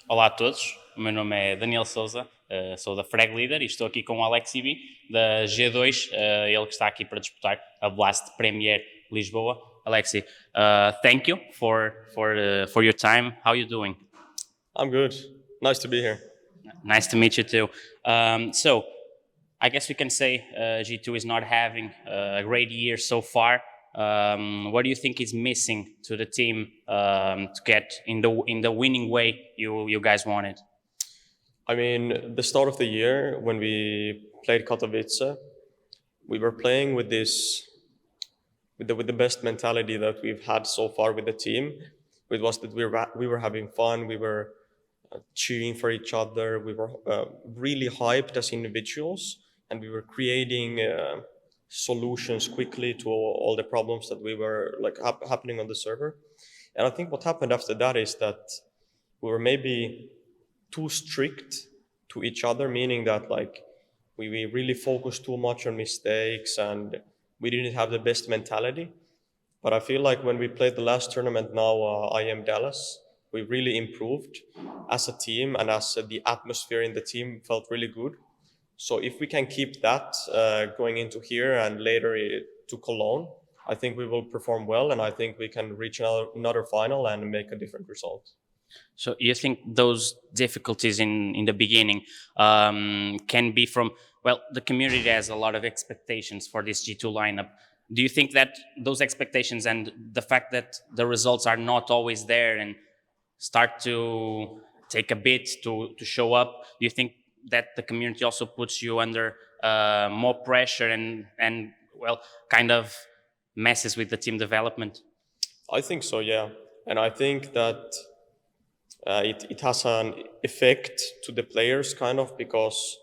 Olá a todos, o meu nome é Daniel Souza, sou da FRAGlíder e estou aqui com o Aleksib da G2, ele que está aqui para disputar a Blast Premier Lisboa. Aleksi, thank you for your time. How are you doing? I'm good. Nice to be here. Nice to meet you too. So, I guess we can say G2 is not having a great year so far. What do you think is missing to the team to get in the winning way you guys wanted? I mean, the start of the year when we played Katowice, we were playing with the best mentality that we've had so far with the team. It was that we were having fun, we were cheering for each other, we were really hyped as individuals, and we were creating solutions quickly to all the problems that we were like happening on the server. And I think what happened after that is that we were maybe too strict to each other, meaning that like we really focused too much on mistakes and we didn't have the best mentality. But I feel like when we played the last tournament now, IM Dallas, we really improved as a team, and as the atmosphere in the team felt really good. So if we can keep that going into here and later to Cologne, I think we will perform well, and I think we can reach another final and make a different result. So you think those difficulties in the beginning can be from, well, the community has a lot of expectations for this G2 lineup. Do you think that those expectations and the fact that the results are not always there and start to take a bit to show up, do you think that the community also puts you under more pressure and well, kind of messes with the team development? I think so, yeah. And I think that it has an effect to the players kind of, because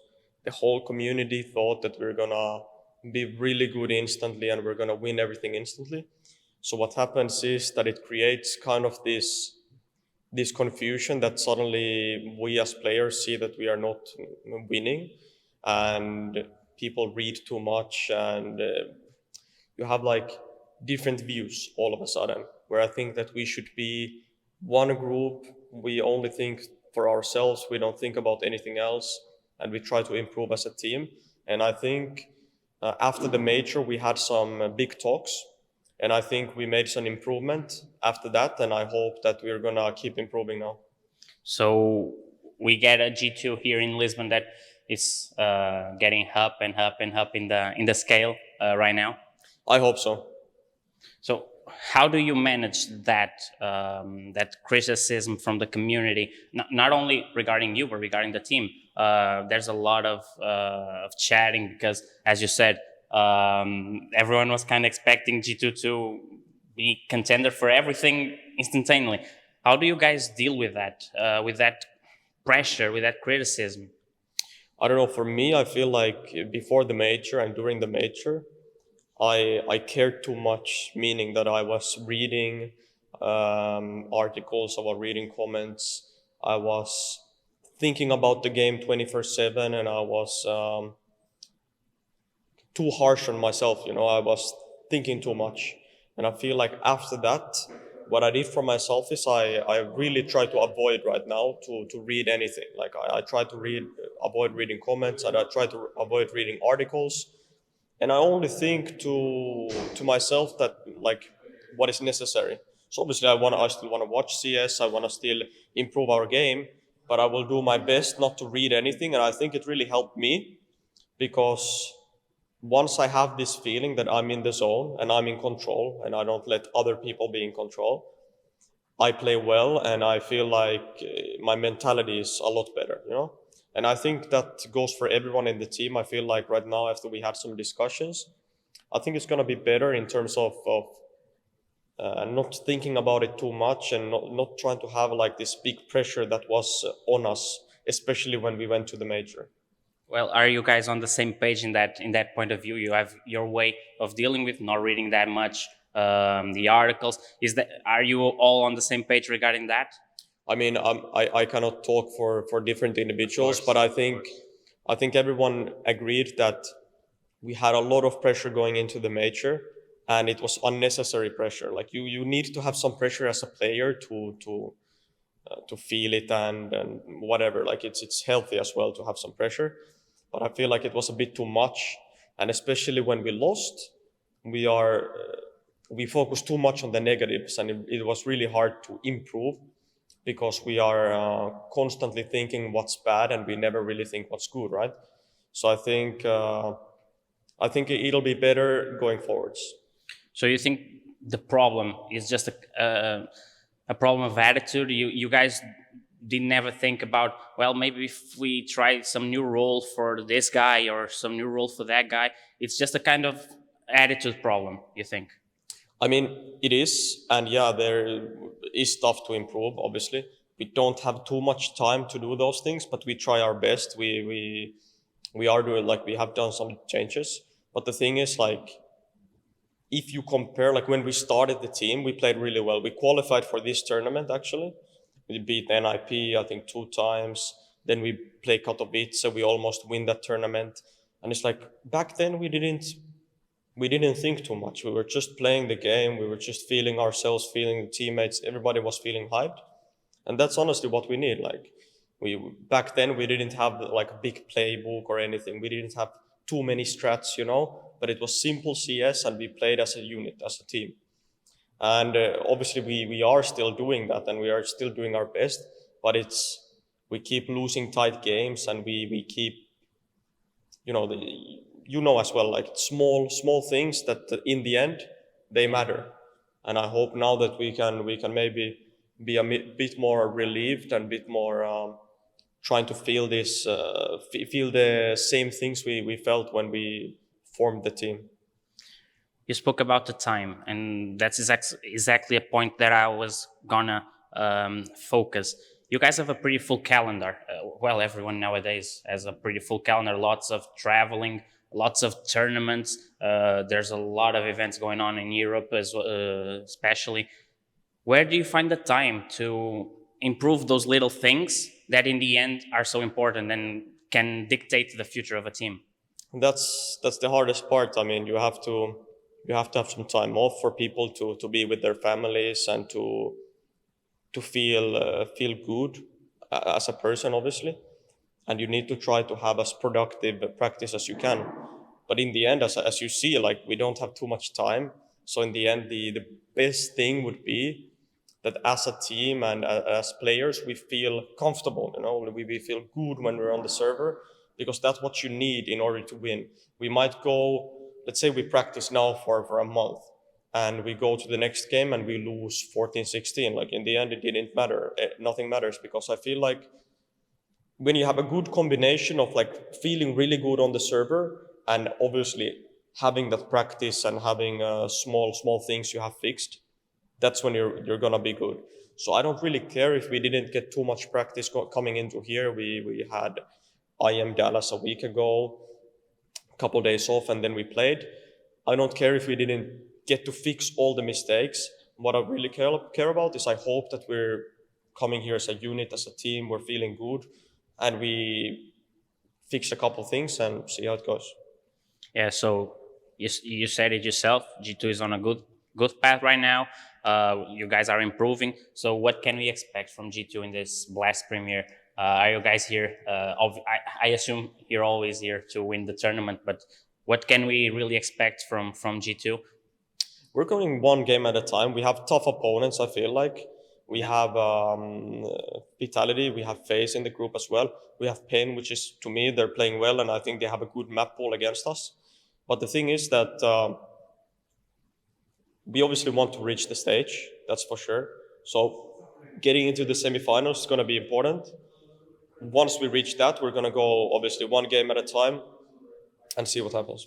the whole community thought that we're gonna be really good instantly and we're gonna win everything instantly. So what happens is that it creates kind of this confusion that suddenly we as players see that we are not winning, and people read too much, and you have like different views all of a sudden, where I think that we should be one group. We only think for ourselves, we don't think about anything else, and we try to improve as a team. And I think after the major we had some big talks, and I think we made some improvement after that, and I hope that we're gonna keep improving now. So we get a G2 here in Lisbon that is getting up and up and up in the scale right now. I hope so. So how do you manage that that criticism from the community, not only regarding you but regarding the team? There's a lot of chatting because, as you said, everyone was kind of expecting G2 to be contender for everything instantaneously. How do you guys deal with that pressure, with that criticism? I don't know. For me, I feel like before the major and during the major, I cared too much, meaning that I was reading articles, I was reading comments, I was thinking about the game 24/7, and I was too harsh on myself. I was thinking too much, and I feel like after that, what I did for myself is I really try to avoid right now to read anything. Like I try to avoid reading comments, and I try to avoid reading articles, and I only think to myself that like what is necessary. So obviously I still want to watch CS, I want to still improve our game, but I will do my best not to read anything. And I think it really helped me, because once I have this feeling that I'm in the zone and I'm in control and I don't let other people be in control, I play well, and I feel like my mentality is a lot better. And I think that goes for everyone in the team. I feel like right now, after we had some discussions, I think it's going to be better in terms of not thinking about it too much, and not trying to have like this big pressure that was on us, especially when we went to the major. Well, are you guys on the same page in that point of view? You have your way of dealing with not reading that much the articles. Are you all on the same page regarding that? I mean, I cannot talk for different individuals, Course, but I think everyone agreed that we had a lot of pressure going into the major, and it was unnecessary pressure. Like you need to have some pressure as a player to feel it and whatever. Like it's healthy as well to have some pressure, but I feel like it was a bit too much, and especially when we lost, we focus too much on the negatives, and it was really hard to improve because we are constantly thinking what's bad and we never really think what's good, right? So I think it'll be better going forwards. So you think the problem is just a problem of attitude? You guys didn't ever think about, well, maybe if we try some new role for this guy or some new role for that guy? It's just a kind of attitude problem, you think? I mean, it is, and yeah, there is stuff to improve. Obviously, we don't have too much time to do those things, but we try our best. We are doing, like, we have done some changes, but the thing is, like, if you compare, like, when we started the team, we played really well. We qualified for this tournament actually. We beat NIP, I think 2 times. Then we play Katowice. We almost win that tournament, and it's like back then we didn't think too much. We were just playing the game. We were just feeling ourselves, feeling the teammates. Everybody was feeling hyped. And that's honestly what we need. Like, back then we didn't have like a big playbook or anything. We didn't have too many strats, but it was simple CS and we played as a unit, as a team. And obviously we are still doing that and we are still doing our best, but we keep losing tight games and we keep, as well, like small things that in the end they matter. And I hope now that we can maybe be a bit more relieved and a bit more trying to feel feel the same things we felt when we formed the team. You spoke about the time, and that's exactly a point that I was gonna focus. You guys have a pretty full calendar. Well, everyone nowadays has a pretty full calendar. Lots of traveling, lots of tournaments. There's a lot of events going on in Europe, especially. Where do you find the time to improve those little things that, in the end, are so important and can dictate the future of a team? That's the hardest part. I mean, you have to have some time off for people to be with their families and to feel good as a person, obviously. And you need to try to have as productive a practice as you can. But in the end, as you see, like, we don't have too much time. So in the end, the best thing would be that as a team and as players, we feel comfortable, we feel good when we're on the server, because that's what you need in order to win. We might go, let's say we practice now for a month and we go to the next game and we lose 14-16. Like, in the end, it didn't matter. Nothing matters, because I feel like when you have a good combination of like feeling really good on the server and obviously having that practice and having small things you have fixed, that's when you're gonna be good. So I don't really care if we didn't get too much practice coming into here. We had IGL Dallas a week ago, a couple of days off, and then we played. I don't care if we didn't get to fix all the mistakes. What I really care about is I hope that we're coming here as a unit, as a team, we're feeling good, and we fix a couple of things and see how it goes. Yeah, so you said it yourself. G2 is on a good path right now. You guys are improving. So what can we expect from G2 in this Blast Premier? Are you guys here? I assume you're always here to win the tournament, but what can we really expect from G2? We're going one game at a time. We have tough opponents, I feel like. We have Vitality, we have FaZe in the group as well. We have Pain, which is, to me, they're playing well, and I think they have a good map pool against us. But the thing is that we obviously want to reach the stage, that's for sure. So getting into the semifinals is going to be important. Once we reach that, we're going to go, obviously, one game at a time and see what happens.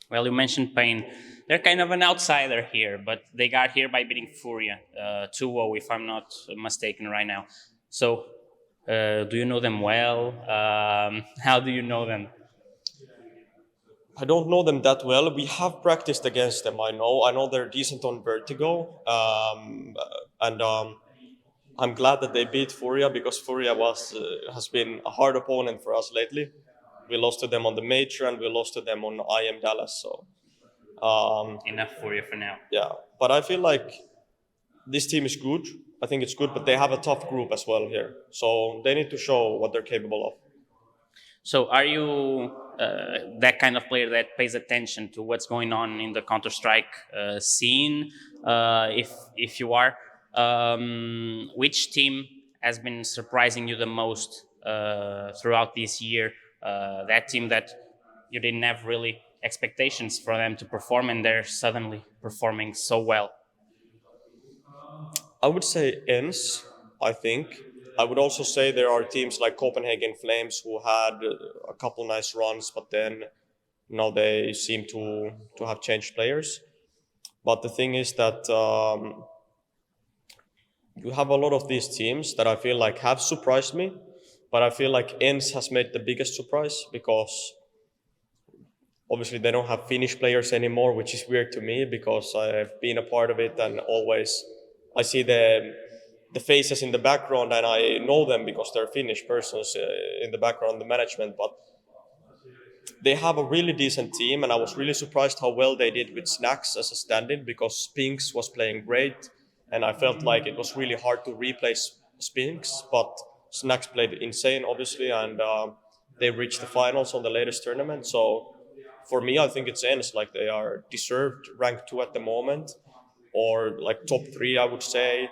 Well, you mentioned Pain. They're kind of an outsider here, but they got here by beating Furia 2-0, if I'm not mistaken right now. So, do you know them well? How do you know them? I don't know them that well. We have practiced against them, I know they're decent on Vertigo. And I'm glad that they beat Furia, because Furia has been a hard opponent for us lately. We lost to them on the Major and we lost to them on IGL Dallas. So enough Furia for now. Yeah, but I feel like this team is good. I think it's good, but they have a tough group as well here. So they need to show what they're capable of. So are you that kind of player that pays attention to what's going on in the Counter-Strike scene? If you are, which team has been surprising you the most throughout this year? That team that you didn't have really expectations for them to perform, and they're suddenly performing so well. I would say ENS, I think. I would also say there are teams like Copenhagen Flames who had a couple nice runs, but then now they seem to have changed players. But the thing is that you have a lot of these teams that I feel like have surprised me, but I feel like ENS has made the biggest surprise because obviously they don't have Finnish players anymore, which is weird to me because I've been a part of it and always I see the faces in the background and I know them because they're Finnish persons in the background, the management, but they have a really decent team and I was really surprised how well they did with Snacks as a stand-in because Spinks was playing great and I felt like it was really hard to replace Spinks, but Snacks played insane obviously and they reached the finals on the latest tournament. So for me, I think it's ENS, like they are deserved rank 2 at the moment or like top 3, I would say.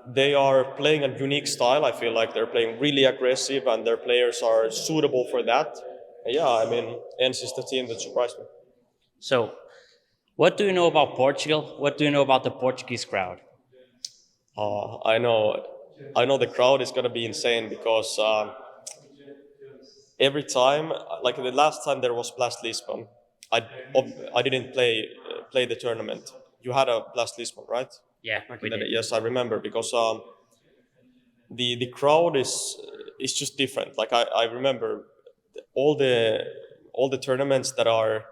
They are playing a unique style. I feel like they're playing really aggressive and their players are suitable for that. Yeah, I mean, ENS is the team that surprised me. So, what do you know about Portugal? What do you know about the Portuguese crowd? I know the crowd is gonna be insane because every time, like the last time there was Blast Lisbon, I didn't play the tournament. You had a Blast Lisbon, right? Yeah, we did. Yes, I remember because the crowd is just different. Like I remember all the tournaments that are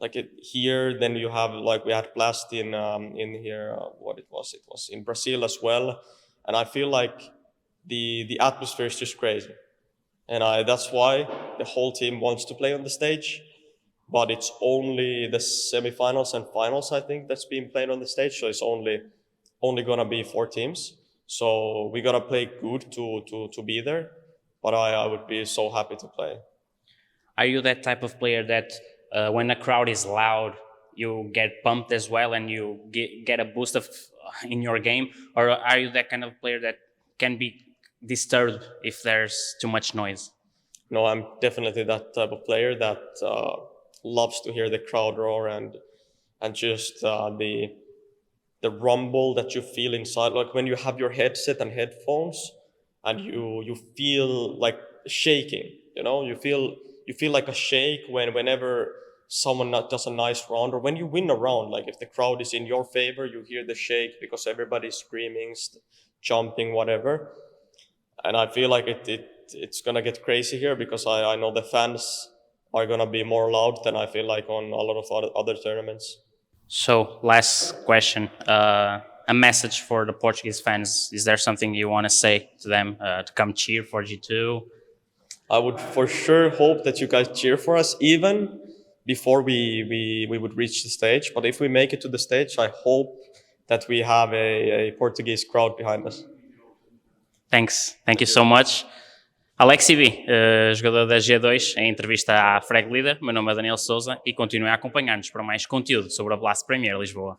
like here. Then you have like we had Blast in here. What it was in Brazil as well, and I feel like the atmosphere is just crazy, and that's why the whole team wants to play on the stage. But it's only the semifinals and finals I think that's being played on the stage. So it's only gonna be 4 teams. So we gotta play good to be there. But I would be so happy to play. Are you that type of player that when a crowd is loud, you get pumped as well and you get a boost of in your game? Or are you that kind of player that can be disturbed if there's too much noise? No, I'm definitely that type of player that loves to hear the crowd roar and just the rumble that you feel inside, like when you have your headset and headphones and you feel like shaking, you feel like a shake whenever someone does a nice round or when you win a round. Like if the crowd is in your favor, you hear the shake because everybody's screaming, jumping, whatever. And I feel like it's gonna get crazy here because I know the fans are gonna be more loud than I feel like on a lot of other tournaments. So, last question. A message for the Portuguese fans. Is there something you want to say to them to come cheer for G2? I would for sure hope that you guys cheer for us even before we would reach the stage. But if we make it to the stage, I hope that we have a Portuguese crowd behind us. Thanks. Thank you so much. Aleksib, jogador da G2, em entrevista à FRAGlíder. Meu nome é Daniel Souza e continue a acompanhar-nos para mais conteúdo sobre a Blast Premier Lisboa.